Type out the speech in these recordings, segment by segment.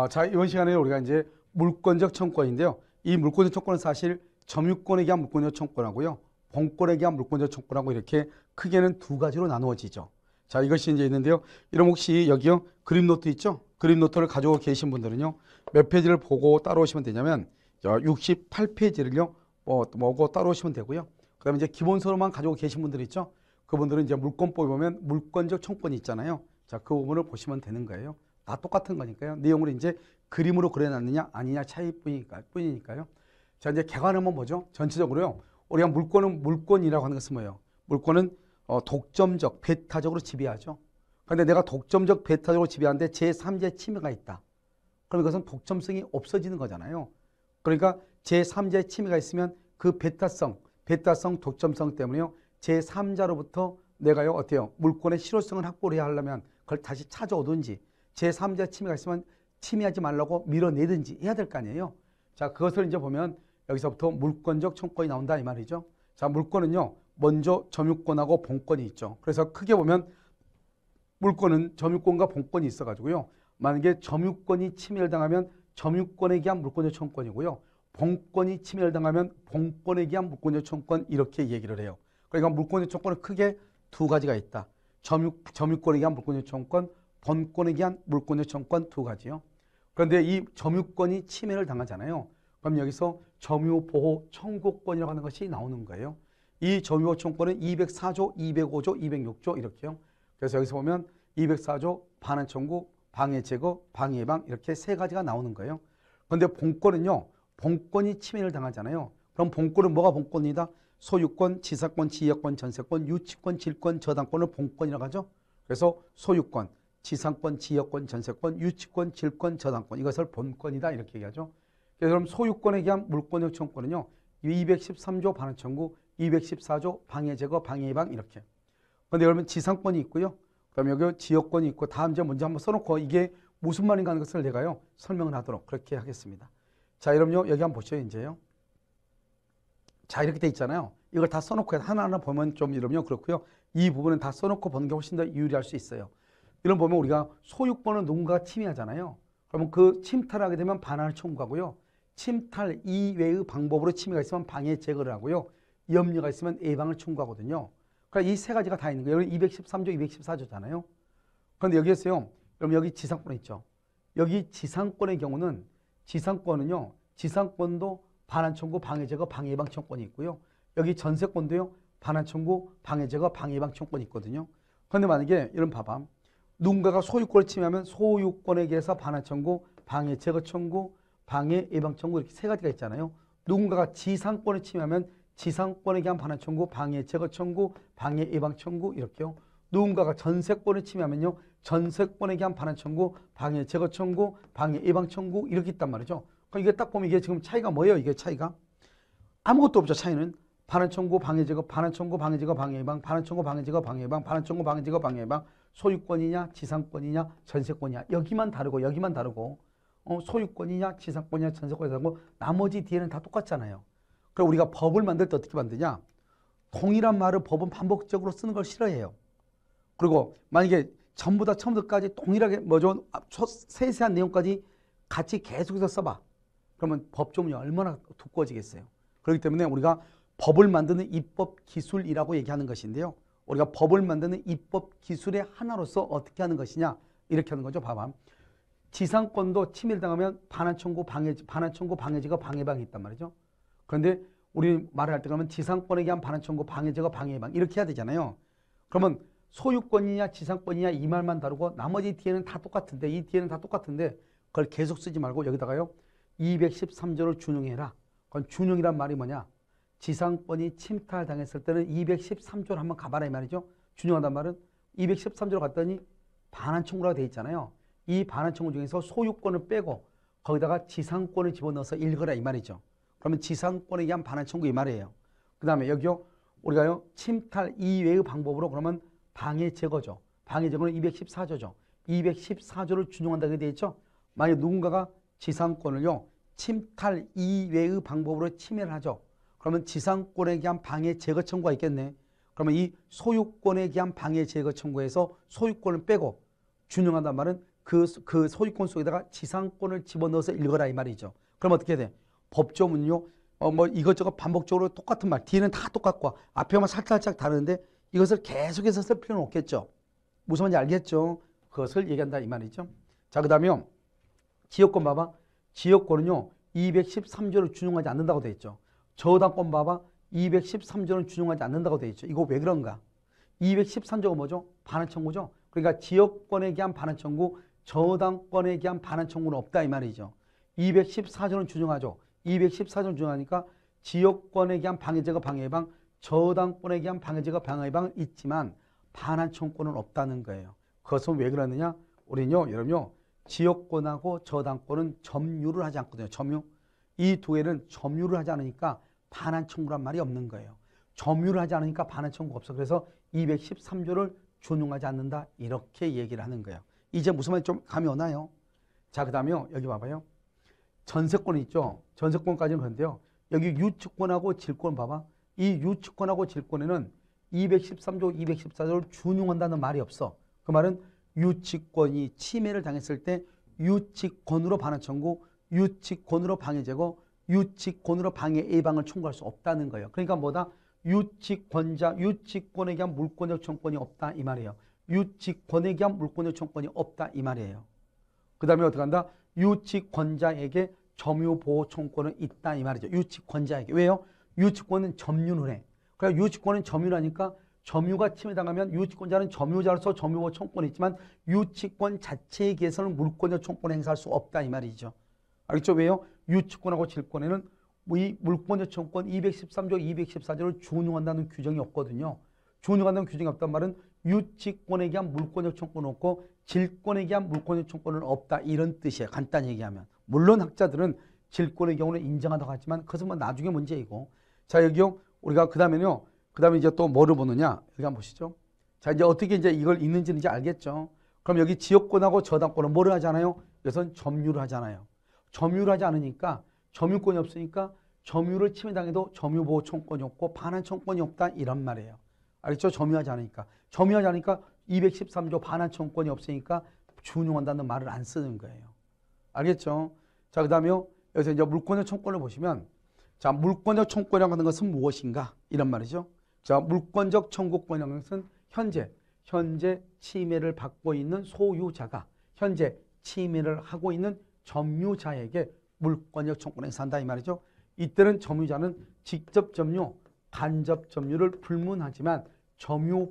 자, 이번 시간에 우리가 이제 물권적 청구권인데요. 이 물권적 청구권은 사실 점유권에 대한 물권적 청구권하고요. 본권에 대한 물권적 청구권하고 이렇게 크게는 두 가지로 나누어지죠. 자, 이것이 이제 있는데요. 이런 혹시 여기요. 그림 노트 있죠? 그림 노트를 가지고 계신 분들은요. 몇 페이지를 보고 따라오시면 되냐면 68페이지를요. 뭐고 따라오시면 되고요. 그 다음에 이제 기본서로만 가지고 계신 분들 있죠? 그분들은 이제 물권법에 보면 물권적 청구권이 있잖아요. 자, 그 부분을 보시면 되는 거예요. 다 똑같은 거니까요. 내용을 이제 그림으로 그려놨느냐 아니냐 차이뿐이니까요. 자, 이제 개관 한번 보죠. 전체적으로요. 우리가 물권이라고 하는 것은 뭐예요? 물권은 독점적, 배타적으로 지배하죠. 그런데 내가 독점적, 배타적으로 지배하는데 제3자의 침해가 있다. 그럼 이것은 독점성이 없어지는 거잖아요. 그러니까 제3자의 침해가 있으면 그 배타성, 독점성 때문에요. 제3자로부터 내가요, 어때요? 물권의 실효성을 확보를 해야 하려면 그걸 다시 찾아오든지 제3자 침해가 있으면 침해하지 말라고 밀어내든지 해야 될 거 아니에요. 자, 그것을 이제 보면 여기서부터 물권적 청구권이 나온다 이 말이죠. 자, 물권은요, 먼저 점유권하고 본권이 있죠. 그래서 크게 보면 물권은 점유권과 본권이 있어가지고요. 만약에 점유권이 침해를 당하면 점유권에 대한 물권적 청구권이고요. 본권이 침해를 당하면 본권에 대한 물권적 청구권 이렇게 얘기를 해요. 그러니까 물권적 청구권은 크게 두 가지가 있다. 점유권에 대한 물권적 청구권, 본권에 대한 물권적 청구권 두 가지요. 그런데 이 점유권이 침해를 당하잖아요. 그럼 여기서 점유보호 청구권이라고 하는 것이 나오는 거예요. 이 점유보호 청구권은 204조, 205조, 206조 이렇게요. 그래서 여기서 보면 204조 반환 청구, 방해 제거, 방해 예방 이렇게 세 가지가 나오는 거예요. 그런데 본권은요. 본권이 침해를 당하잖아요. 그럼 본권은 뭐가 본권이다? 소유권, 지사권, 지역권, 전세권, 유치권, 질권, 저당권을 본권이라고 하죠. 그래서 소유권, 지상권, 지역권, 전세권, 유치권, 질권, 저당권 이것을 본권이다 이렇게 얘기하죠. 그래서 그럼 소유권에 대한 물권적 청구권은요. 213조 반환 청구, 214조 방해 제거, 방해 예방 이렇게. 그런데 여러분 지상권이 있고요. 그다음에 여기 지역권이 있고 다음 이제 먼저 한번 써놓고 이게 무슨 말인가 하는 것을 내가요 설명을 하도록 그렇게 하겠습니다. 자, 여러분요 여기 한번 보셔요 이제요. 자, 이렇게 돼 있잖아요. 이걸 다 써놓고 하나하나 보면 좀 여러분요 그렇고요. 이 부분은 다 써놓고 보는 게 훨씬 더 유리할 수 있어요. 이런 보면 우리가 소유권을 누군가가 침해하잖아요. 그러면 그 침탈하게 되면 반환을 청구하고요. 침탈 이외의 방법으로 침해가 있으면 방해 제거를 하고요. 염려가 있으면 예방을 청구하거든요. 그러니까 이 세 가지가 다 있는 거예요. 여기 213조, 214조잖아요. 그런데 여기에서요. 그럼 여기 지상권 있죠. 여기 지상권의 경우는 지상권도 반환 청구, 방해 제거, 방해 예방 청구권이 있고요. 여기 전세권도요. 반환 청구, 방해 제거, 방해 예방 청구권이 있거든요. 그런데 만약에 이런 봐봐. 누군가가 소유권을 침해하면 소유권에 대해서 반환 청구, 방해 제거 청구, 방해 예방 청구 이렇게 세 가지가 있잖아요. 누군가가 지상권을 침해하면 지상권에 대한 반환 청구, 방해 제거 청구, 방해 예방 청구 이렇게요. 누군가가 전세권을 침해하면요. 전세권에 대한 반환 청구, 방해 제거 청구, 방해 예방 청구 이렇게 있단 말이죠. 그럼 이게 딱 보면 이게 지금 차이가 뭐예요? 이게 차이가? 아무것도 없죠. 차이는. 반환 청구, 방해 제거, 반환 청구, 방해 제거, 방해 예방, 반환 청구, 방해 제거, 방해 예방, 반환 청구, 방해 제거, 방해 예방. 소유권이냐, 지상권이냐, 전세권이냐. 여기만 다르고. 소유권이냐, 지상권이냐, 전세권이냐 다르고 나머지 뒤에는 다 똑같잖아요. 그럼 우리가 법을 만들 때 어떻게 만드냐? 동일한 말을 법은 반복적으로 쓰는 걸 싫어해요. 그리고 만약에 전부 다 처음부터까지 동일하게 뭐죠? 세세한 내용까지 같이 계속해서 써봐. 그러면 법조문이 얼마나 두꺼워지겠어요. 그렇기 때문에 우리가 법을 만드는 입법 기술이라고 얘기하는 것인데요. 우리가 법을 만드는 입법 기술의 하나로서 어떻게 하는 것이냐 이렇게 하는 거죠. 봐봐. 지상권도 침해를 당하면 반환 청구, 방해 제거, 방해 예방이 있단 말이죠. 그런데 우리 말을 할 때 그러면 지상권에 대한 반환 청구, 방해 제거, 방해 예방 이렇게 해야 되잖아요. 그러면 소유권이냐 지상권이냐 이 말만 다르고 나머지 뒤에는 다 똑같은데 이 뒤에는 다 똑같은데 그걸 계속 쓰지 말고 여기다가요 213조를 준용해라. 그건 준용이란 말이 뭐냐? 지상권이 침탈당했을 때는 213조를 한번 가봐라 이 말이죠. 준용한단 말은 213조로 갔더니 반환 청구라고 돼 있잖아요. 이 반환 청구 중에서 소유권을 빼고 거기다가 지상권을 집어넣어서 읽어라 이 말이죠. 그러면 지상권에 의한 반환 청구 이 말이에요. 그 다음에 여기요 우리가요 침탈 이외의 방법으로 그러면 방해 제거죠. 방해 제거는 214조죠. 214조를 준용한다고 되어 있죠. 만약 누군가가 지상권을요 침탈 이외의 방법으로 침해를 하죠. 그러면 지상권에 대한 방해 제거 청구가 있겠네. 그러면 이 소유권에 대한 방해 제거 청구에서 소유권을 빼고 준용한단 말은 그 소유권 속에다가 지상권을 집어넣어서 읽어라 이 말이죠. 그럼 어떻게 돼? 법조문요. 뭐 이것저것 반복적으로 똑같은 말, 뒤에는 다 똑같고 앞에만 살짝 다르는데 이것을 계속해서 쓸 필요는 없겠죠. 무슨 말인지 알겠죠? 그것을 얘기한다 이 말이죠. 자, 그 다음에 지역권 봐봐. 지역권은요 213조를 준용하지 않는다고 돼 있죠. 저당권 봐봐. 213조는 준용하지 않는다고 돼 있죠. 이거 왜 그런가? 213조가 뭐죠? 반환 청구죠. 그러니까 지역권에 대한 반환 청구, 저당권에 대한 반환 청구는 없다 이 말이죠. 214조는 준용하죠. 214조는 준용하니까 지역권에 대한 방해제거 방해방, 저당권에 대한 방해제거 방해방은 있지만 반환 청구는 없다는 거예요. 그것은 왜 그러느냐? 우리는요, 여러분요, 지역권하고 저당권은 점유를 하지 않거든요. 점유. 이 두 개는 점유를 하지 않으니까 반환 청구란 말이 없는 거예요. 점유를 하지 않으니까 반환 청구가 없어. 그래서 213조를 준용하지 않는다. 이렇게 얘기를 하는 거예요. 이제 무슨 말인지 좀 감이 오나요? 자, 그 다음에요. 여기 봐봐요. 전세권 있죠. 전세권까지는 그런데요. 여기 유치권하고 질권 봐봐. 이 유치권하고 질권에는 213조, 214조를 준용한다는 말이 없어. 그 말은 유치권이 침해를 당했을 때 유치권으로 반환 청구, 유치권으로 방해 제거, 유치권으로 방해 예방을 청구할 수 없다는 거예요. 그러니까 뭐다? 유치권자, 유치권에 대한 물권적 청구권이 없다 이 말이에요. 유치권에 대한 물권적 청구권이 없다 이 말이에요. 그 다음에 어떻게 한다? 유치권자에게 점유보호 청구권은 있다 이 말이죠. 유치권자에게. 왜요? 유치권은 점유를 해. 그러니까 유치권은 점유를 하니까 점유가 침해당하면 유치권자는 점유자로서 점유보호 청구권이 있지만 유치권 자체에 대해서는 물권적 청구권을 행사할 수 없다 이 말이죠. 알겠죠? 왜요? 유치권하고 질권에는 이 물권적 청구권 213조, 214조를 준용한다는 규정이 없거든요. 준용한다는 규정이 없단 말은 유치권에 대한 물권적 청구권은 없고 질권에 대한 물권적 청구권은 없다 이런 뜻이에요. 간단히 얘기하면. 물론 학자들은 질권의 경우는 인정하다고 하지만 그것은 뭐 나중에 문제이고. 자, 여기요. 우리가 그 다음에 이제 또 뭐를 보느냐? 여기 한번 보시죠. 자, 이제 어떻게 이제 이걸 읽는지는 이제 알겠죠. 그럼 여기 지역권하고 저당권은 뭐를 하잖아요? 이것은 점유를 하잖아요. 점유를 하지 않으니까 점유권이 없으니까 점유를 침해당해도 점유보호 청구권이 없고 반환 청구권이 없다 이런 말이에요. 알겠죠? 점유하지 않으니까. 점유하지 않으니까 213조 반환 청구권이 없으니까 준용한다는 말을 안 쓰는 거예요. 알겠죠? 자, 그 다음에 여기서 이제 물권적 청구권을 보시면 자, 물권적 청구권이라고 하는 것은 무엇인가? 이런 말이죠. 자, 물권적 청구권이라는 것은 현재 침해를 받고 있는 소유자가 현재 침해를 하고 있는 점유자에게 물권적 청구권을 행사한다 이 말이죠. 이때는 점유자는 직접 점유, 간접 점유를 불문하지만 점유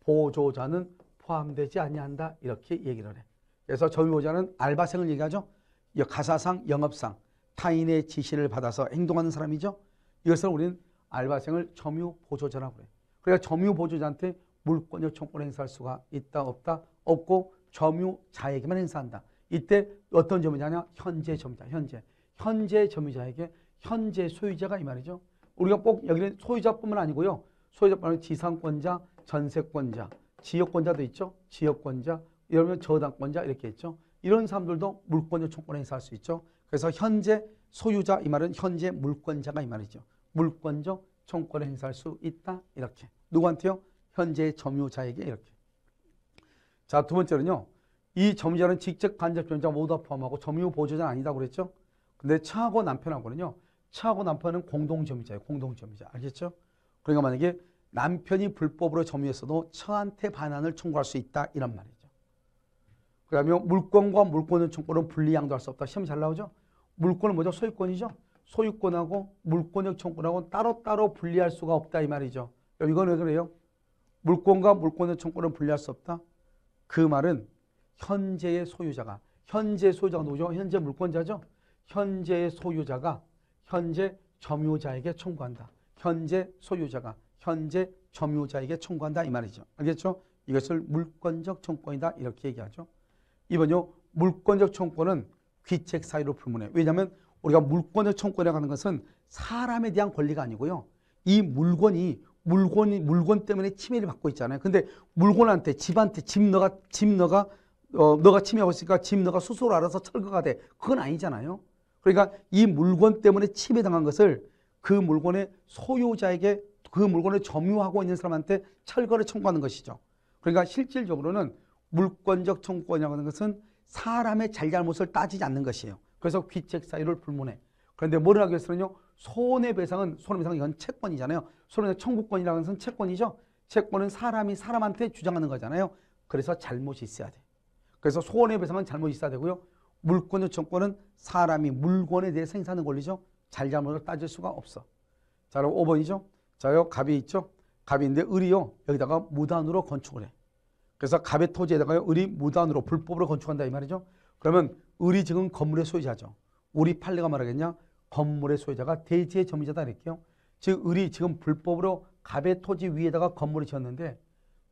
보조자는 포함되지 아니한다 이렇게 얘기를 해. 그래서 점유 보조자는 알바생을 얘기하죠. 가사상, 영업상 타인의 지시를 받아서 행동하는 사람이죠. 이것을 우리는 알바생을 점유 보조자라고 그래요. 그러니까 점유 보조자한테 물권적 청구권을 행사할 수가 있다 없다? 없고 점유자에게만 행사한다. 이때 어떤 점유자냐? 현재 점유자. 현재 점유자에게 현재 소유자가 이 말이죠. 우리가 꼭 여기는 소유자뿐만 아니고요. 소유자뿐만 아니고 지상권자, 전세권자, 지역권자도 있죠. 지역권자, 이러면 저당권자 이렇게 있죠. 이런 사람들도 물권적 청구권을 행사할 수 있죠. 그래서 현재 소유자 이 말은 현재 물권자가 이 말이죠. 물권적 청구권을 행사할 수 있다 이렇게. 누구한테요? 현재 점유자에게 이렇게. 자, 두 번째는요. 이 점유자는 직접 간접 점유자 모두 다 포함하고 점유 보조자는 아니다고 그랬죠. 근데 차하고 남편하고는요. 차하고 남편은 공동점유자예요. 공동점유자. 알겠죠? 그러니까 만약에 남편이 불법으로 점유했어도 처한테 반환을 청구할 수 있다 이런 말이죠. 그러면 물권과 물권의 청구는 분리양도할 수 없다. 시험 잘 나오죠? 물권은 뭐죠? 소유권이죠. 소유권하고 물권적 청구하고 따로따로 분리할 수가 없다 이 말이죠. 이건 왜 그래요? 물권과 물권의 청구는 분리할 수 없다. 그 말은 현재의 소유자가 누구죠? 현재 물권자죠. 현재의 소유자가 현재 점유자에게 청구한다. 현재 소유자가 현재 점유자에게 청구한다 이 말이죠. 알겠죠? 이것을 물권적 청구권이다 이렇게 얘기하죠. 이번요. 물권적 청구권은 귀책 사유로 불문해. 왜냐하면 우리가 물권적 청구권이라고 하는 것은 사람에 대한 권리가 아니고요. 이 물건 때문에 침해를 받고 있잖아요. 근데 물건한테 집한테 너가 침해하고 있으니까 집 너가 스스로 알아서 철거가 돼. 그건 아니잖아요. 그러니까 이 물건 때문에 침해당한 것을 그 물건의 소유자에게 그 물건을 점유하고 있는 사람한테 철거를 청구하는 것이죠. 그러니까 실질적으로는 물권적 청구권이라고 하는 것은 사람의 잘잘못을 따지지 않는 것이에요. 그래서 귀책 사유를 불문해. 그런데 뭐를 하기 위해서는요. 손해배상은 이건 채권이잖아요. 손해배상 청구권이라는 것은 채권이죠. 채권은 사람이 사람한테 주장하는 거잖아요. 그래서 잘못이 있어야 돼. 그래서 손해배상은 잘못이 있어야 되고요. 물권적 청구권은 사람이 물건에 대해 생산하는 권리죠. 잘잘못을 따질 수가 없어. 자, 그럼 5번이죠. 자요, 갑이 있죠. 갑이 있는데 을이요. 여기다가 무단으로 건축을 해. 그래서 갑의 토지에다가요. 을이 무단으로 불법으로 건축한다 이 말이죠. 그러면 을이 지금 건물의 소유자죠. 우리 판례가 말하겠냐? 건물의 소유자가 대지의 점유자다 이랬게요. 즉 을이 지금 불법으로 갑의 토지 위에다가 건물을 지었는데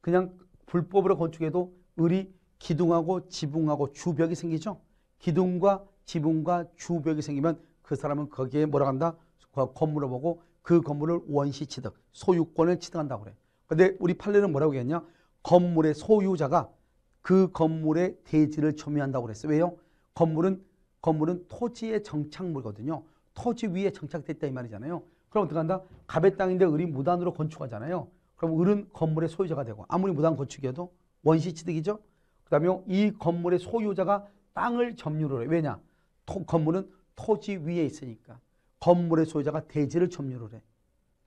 그냥 불법으로 건축해도 을이 기둥하고 지붕하고 주벽이 생기죠. 기둥과 지붕과 주벽이 생기면 그 사람은 거기에 뭐라 한다? 그 건물을 보고 그 건물을 원시 취득, 소유권을 취득한다고 그래. 근데 우리 판례는 뭐라고 했냐? 건물의 소유자가 그 건물의 대지를 점유한다고 그랬어. 왜요? 건물은 토지의 정착물이거든요. 토지 위에 정착됐다 이 말이잖아요. 그럼 어떻게 한다? 갑의 땅인데 을이 무단으로 건축하잖아요. 그럼 을은 건물의 소유자가 되고 아무리 무단 건축이어도 원시 취득이죠. 그 다음에 이 건물의 소유자가 땅을 점유를 해. 왜냐? 건물은 토지 위에 있으니까. 건물의 소유자가 대지를 점유를 해.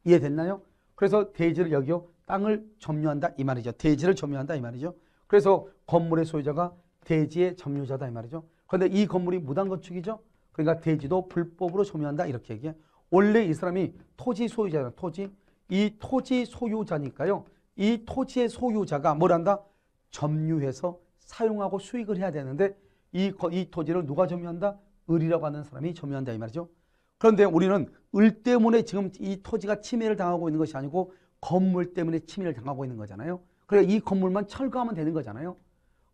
이해됐나요? 그래서 대지를 여기요. 땅을 점유한다 이 말이죠. 대지를 점유한다 이 말이죠. 그래서 건물의 소유자가 대지의 점유자다 이 말이죠. 그런데 이 건물이 무단 건축이죠. 그러니까 대지도 불법으로 점유한다 이렇게 얘기해. 원래 이 사람이 토지 소유자잖아. 이 토지 소유자니까요. 이 토지의 소유자가 뭘 한다? 점유해서 사용하고 수익을 해야 되는데 이 토지를 누가 점유한다? 을이라고 하는 사람이 점유한다 이 말이죠. 그런데 우리는 을 때문에 지금 이 토지가 침해를 당하고 있는 것이 아니고 건물 때문에 침해를 당하고 있는 거잖아요. 그래서 이 건물만 철거하면 되는 거잖아요.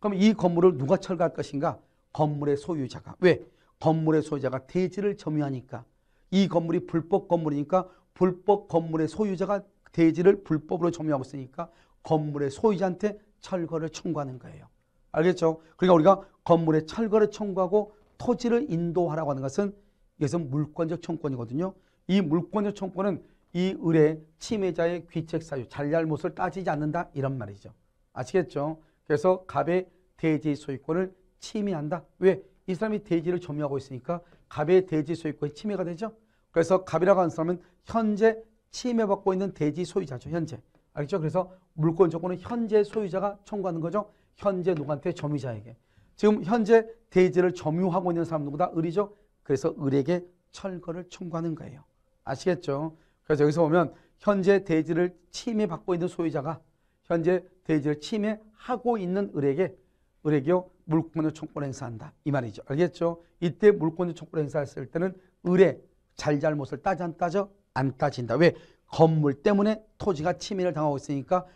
그럼 이 건물을 누가 철거할 것인가? 건물의 소유자가. 왜? 건물의 소유자가 대지를 점유하니까. 이 건물이 불법 건물이니까 불법 건물의 소유자가 대지를 불법으로 점유하고 있으니까 건물의 소유자한테 철거를 청구하는 거예요. 알겠죠? 그러니까 우리가 건물의 철거를 청구하고 토지를 인도하라고 하는 것은 이것은 물권적 청구권이거든요. 이 물권적 청구권은 이 을의 침해자의 귀책 사유, 잘잘못을 따지지 않는다 이런 말이죠. 아시겠죠? 그래서 갑의 대지 소유권을 침해한다. 왜? 이 사람이 대지를 점유하고 있으니까 갑의 대지 소유권이 침해가 되죠. 그래서 갑이라고 하는 사람은 현재 침해받고 있는 대지 소유자죠. 현재. 알겠죠? 그래서 물권 청구는 현재 소유자가 청구하는 거죠. 현재 누구한테? 점유자에게. 지금 현재 대지를 점유하고 있는 사람 누구다? 을이죠. 그래서 을에게 철거를 청구하는 거예요. 아시겠죠? 그래서 여기서 보면 현재 대지를 침해받고 있는 소유자가 현재 대지를 침해하고 있는 을에게요 물권적 청구를 행사한다 이 말이죠. 알겠죠? 이때 물권적 청구를 행사했을 때는 을의 잘잘못을 따져 안 따져? 안 따진다. 왜? 건물 때문에 토지가 침해를 당하고 있으니까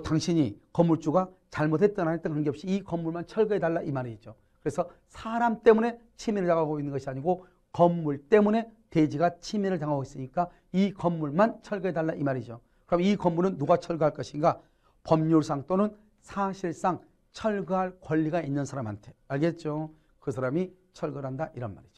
당신이 건물주가 잘못했든 안 했든 관계없이 이 건물만 철거해달라 이 말이죠. 그래서 사람 때문에 침해를 당하고 있는 것이 아니고 건물 때문에 대지가 침해를 당하고 있으니까 이 건물만 철거해달라 이 말이죠. 그럼 이 건물은 누가 철거할 것인가? 법률상 또는 사실상 철거할 권리가 있는 사람한테. 알겠죠? 그 사람이 철거를 한다 이런 말이죠.